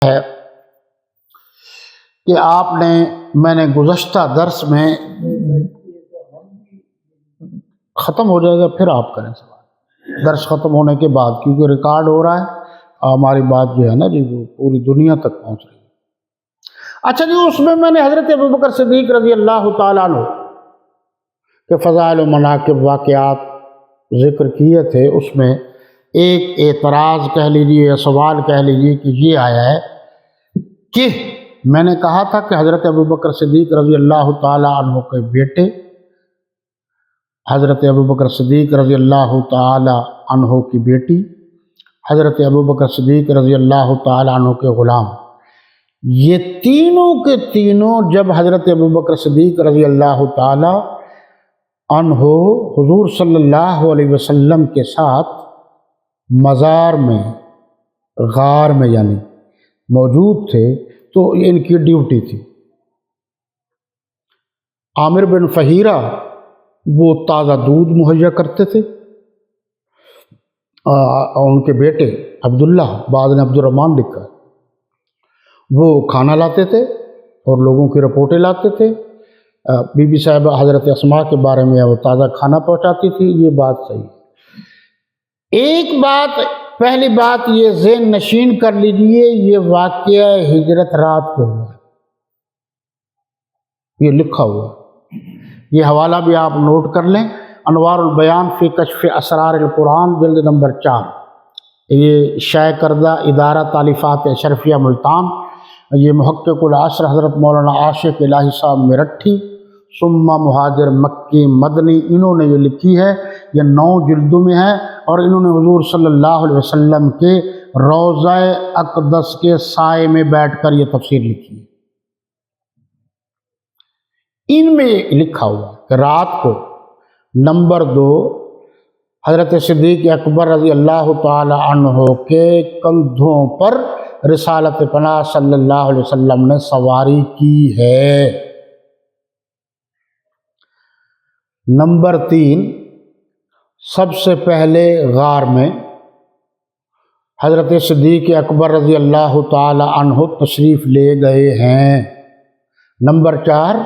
ہے کہ میں نے گزشتہ درس میں ختم ہو جائے گا پھر آپ کریں سوال درس ختم ہونے کے بعد، کیونکہ ریکارڈ ہو رہا ہے، ہماری بات جو ہے نا جی وہ پوری دنیا تک پہنچ رہی ہے۔ اچھا جی، اس میں نے حضرت ابوبکر صدیق رضی اللہ تعالیٰ عنہ کے فضائل و مناقب واقعات ذکر کیے تھے۔ اس میں ایک اعتراض کہہ لیجیے یا سوال کہہ لیجیے کہ یہ آیا ہے کہ میں نے کہا تھا کہ حضرت ابوبکر صدیق رضی اللہ تعالیٰ عنہ کے بیٹے حضرت ابوبکر صدیق رضی اللہ تعالیٰ عنہ کی بیٹی، حضرت ابوبکر صدیق رضی اللہ تعالیٰ عنہ کے غلام، یہ تینوں کے تینوں جب حضرت ابوبکر صدیق رضی اللہ تعالیٰ عنہ حضور صلی اللہ علیہ وسلم کے ساتھ مزار میں، غار میں یعنی موجود تھے، تو ان کی ڈیوٹی تھی۔ عامر بن فہیرہ وہ تازہ دودھ مہیا کرتے تھے، ان کے بیٹے عبداللہ، بعد نے عبد الرحمن لکھا، وہ کھانا لاتے تھے اور لوگوں کی رپورٹیں لاتے تھے۔ بی بی صاحبہ حضرت اسماء کے بارے میں وہ تازہ کھانا پہنچاتی تھی۔ یہ بات صحیح ہے۔ ایک بات، پہلی بات یہ ذہن نشین کر لیجئے، یہ واقعہ ہجرت رات کو ہوا، یہ لکھا ہوا، یہ حوالہ بھی آپ نوٹ کر لیں، انوار البیان فی کشف اسرار القرآن جلد نمبر 4، یہ شائع کردہ ادارہ تالیفات اشرفیہ ملتان، یہ محقق العصر حضرت مولانا عاشق الہی صاحب میرٹھی ثم مہاجر مکی مدنی، انہوں نے یہ لکھی ہے، یہ 9 جلدوں میں ہے، اور انہوں نے حضور صلی اللہ علیہ وسلم کے روضہ اقدس کے سائے میں بیٹھ کر یہ تفسیر لکھی ہے۔ ان میں لکھا ہوا کہ رات کو نمبر 2 حضرت صدیق اکبر رضی اللہ تعالی عنہ کے کندھوں پر رسالت پناہ صلی اللہ علیہ وسلم نے سواری کی ہے۔ نمبر 3، سب سے پہلے غار میں حضرت صدیق اکبر رضی اللہ تعالی عنہ تشریف لے گئے ہیں۔ نمبر 4،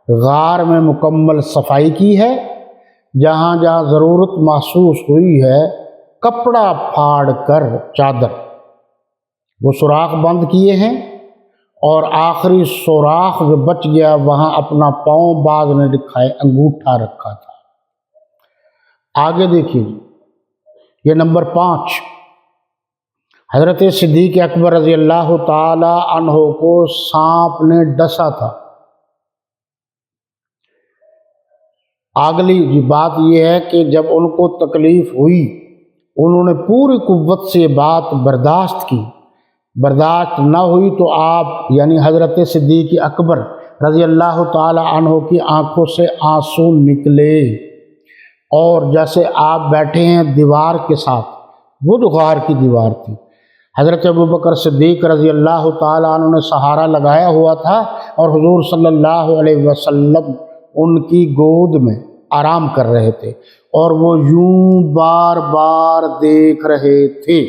غار میں مکمل صفائی کی ہے، جہاں جہاں ضرورت محسوس ہوئی ہے کپڑا پھاڑ کر چادر وہ سوراخ بند کیے ہیں، اور آخری سوراخ جو بچ گیا وہاں اپنا پاؤں بعض نے لکھا ہے انگوٹھا رکھا تھا۔ آگے دیکھیے، یہ نمبر 5، حضرت صدیق اکبر رضی اللہ تعالی عنہ کو سانپ نے ڈسا تھا۔ اگلی بات یہ ہے کہ جب ان کو تکلیف ہوئی انہوں نے پوری قوت سے بات برداشت کی، برداشت نہ ہوئی تو آپ یعنی حضرت صدیق اکبر رضی اللہ تعالی عنہ کی آنکھوں سے آنسو نکلے، اور جیسے آپ بیٹھے ہیں دیوار کے ساتھ، وہ جو غار کی دیوار تھی، حضرت ابوبکر صدیق رضی اللہ تعالی عنہ نے سہارا لگایا ہوا تھا، اور حضور صلی اللہ علیہ وسلم ان کی گود میں آرام کر رہے تھے، اور وہ یوں بار بار دیکھ رہے تھے،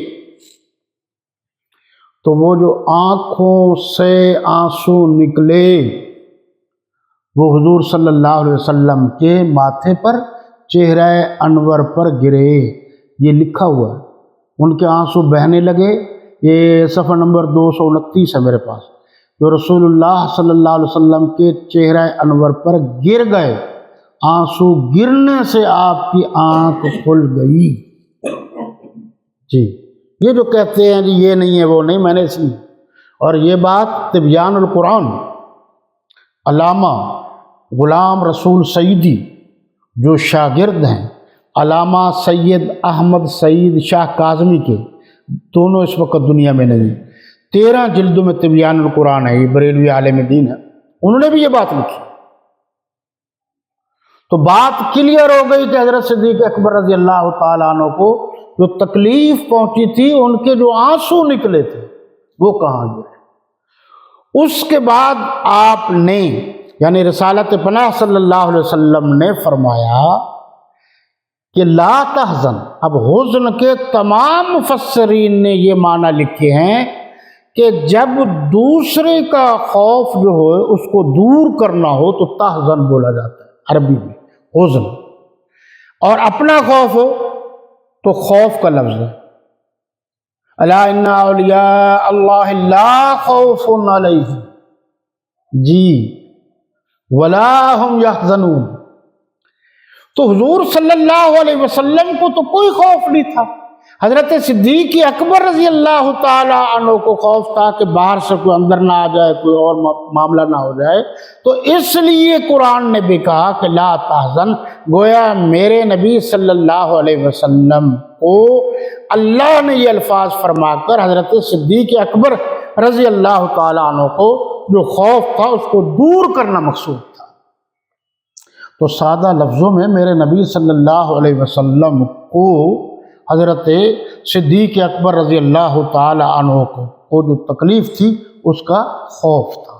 تو وہ جو آنکھوں سے آنسو نکلے وہ حضور صلی اللہ علیہ وسلم کے ماتھے پر، چہرہ انور پر گرے، یہ لکھا ہوا ہے۔ ان کے آنسو بہنے لگے، یہ صفحہ نمبر 229 ہے میرے پاس، جو رسول اللہ صلی اللہ علیہ وسلم کے چہرہ انور پر گر گئے، آنسو گرنے سے آپ کی آنکھ کھل گئی۔ جی، یہ جو کہتے ہیں جی یہ نہیں ہے وہ نہیں، میں نے سنی، اور یہ بات تبیان القرآن علامہ غلام رسول سعیدی جو شاگرد ہیں علامہ سید احمد سعید شاہ کاظمی کے، دونوں اس وقت دنیا میں نہیں، 13 جلدوں میں تبیان القرآن ہے، یہ بریلوی عالم دین ہے، انہوں نے بھی یہ بات لکھی۔ تو بات کلیئر ہو گئی کہ حضرت صدیق اکبر رضی اللہ تعالیٰ عنہ کو جو تکلیف پہنچی تھی، ان کے جو آنسو نکلے تھے وہ کہاں گئے؟ اس کے بعد آپ نے یعنی رسالت پناہ صلی اللہ علیہ وسلم نے فرمایا کہ لا تحزن، اب حزن کے تمام مفسرین نے یہ معنی لکھے ہیں کہ جب دوسرے کا خوف جو ہو اس کو دور کرنا ہو تو تحزن بولا جاتا ہے عربی میں، حزن، اور اپنا خوف ہو تو خوف کا لفظ ہے، الا ان اولیاء اللہ لا خوف علیہم جی ولا هم یحزنون۔ تو حضور صلی اللہ علیہ وسلم کو تو کوئی خوف نہیں تھا، حضرت صدیق اکبر رضی اللہ تعالی عنہ کو خوف تھا کہ باہر سے کوئی اندر نہ آ جائے، کوئی اور معاملہ نہ ہو جائے، تو اس لیے قرآن نے بھی کہا کہ لا تحزن، گویا میرے نبی صلی اللہ علیہ وسلم کو اللہ نے یہ الفاظ فرما کر حضرت صدیق اکبر رضی اللہ تعالی عنہ کو جو خوف تھا اس کو دور کرنا مقصود تھا۔ تو سادہ لفظوں میں میرے نبی صلی اللہ علیہ وسلم کو حضرت صدیق اکبر رضی اللہ تعالی عنہ کو جو تکلیف تھی اس کا خوف تھا۔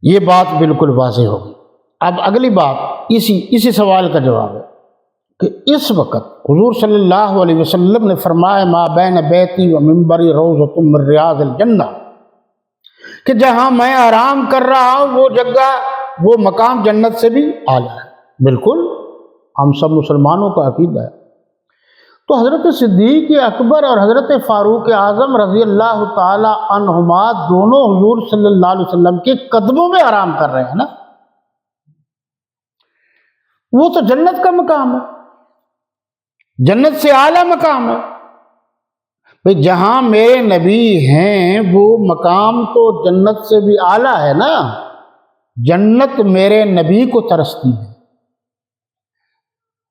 یہ بات بالکل واضح ہوگی۔ اب اگلی بات اسی سوال کا جواب ہے کہ اس وقت حضور صلی اللہ علیہ وسلم نے فرمایا ما بین بیتی و منبری روضۃ من ریاض الجنہ، کہ جہاں میں آرام کر رہا ہوں وہ جگہ، وہ مقام جنت سے بھی اعلیٰ ہے۔ بالکل ہم سب مسلمانوں کا عقیدہ ہے۔ تو حضرت صدیق اکبر اور حضرت فاروق اعظم رضی اللہ تعالی عنہما دونوں حضور صلی اللہ علیہ وسلم کے قدموں میں آرام کر رہے ہیں نا، وہ تو جنت کا مقام ہے، جنت سے اعلیٰ مقام ہے۔ بھئی جہاں میرے نبی ہیں وہ مقام تو جنت سے بھی اعلیٰ ہے نا، جنت میرے نبی کو ترستی ہے،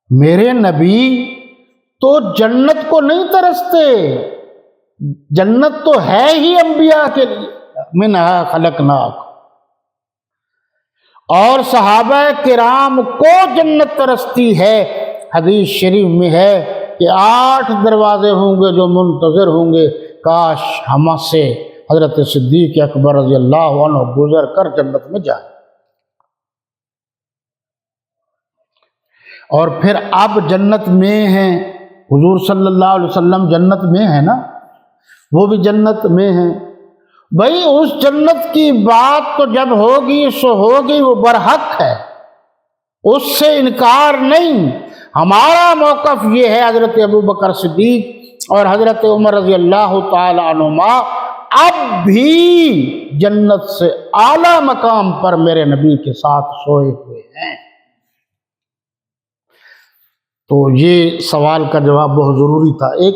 میرے نبی تو جنت کو نہیں ترستے، جنت تو ہے ہی انبیاء کے لیے، منہا خلقناکم، اور صحابہ کرام کو جنت ترستی ہے۔ حدیث شریف میں ہے کہ 8 دروازے ہوں گے جو منتظر ہوں گے، کاش ہم سے حضرت صدیق اکبر رضی اللہ عنہ گزر کر جنت میں جائیں۔ اور پھر اب جنت میں ہیں، حضور صلی اللہ علیہ وسلم جنت میں ہیں نا، وہ بھی جنت میں ہیں۔ بھئی اس جنت کی بات تو جب ہوگی سو ہوگی، وہ برحق ہے، اس سے انکار نہیں۔ ہمارا موقف یہ ہے، حضرت ابوبکر صدیق اور حضرت عمر رضی اللہ تعالی عنہما اب بھی جنت سے اعلیٰ مقام پر میرے نبی کے ساتھ سوئے ہوئے ہیں۔ تو یہ سوال کا جواب بہت ضروری تھا۔ ایک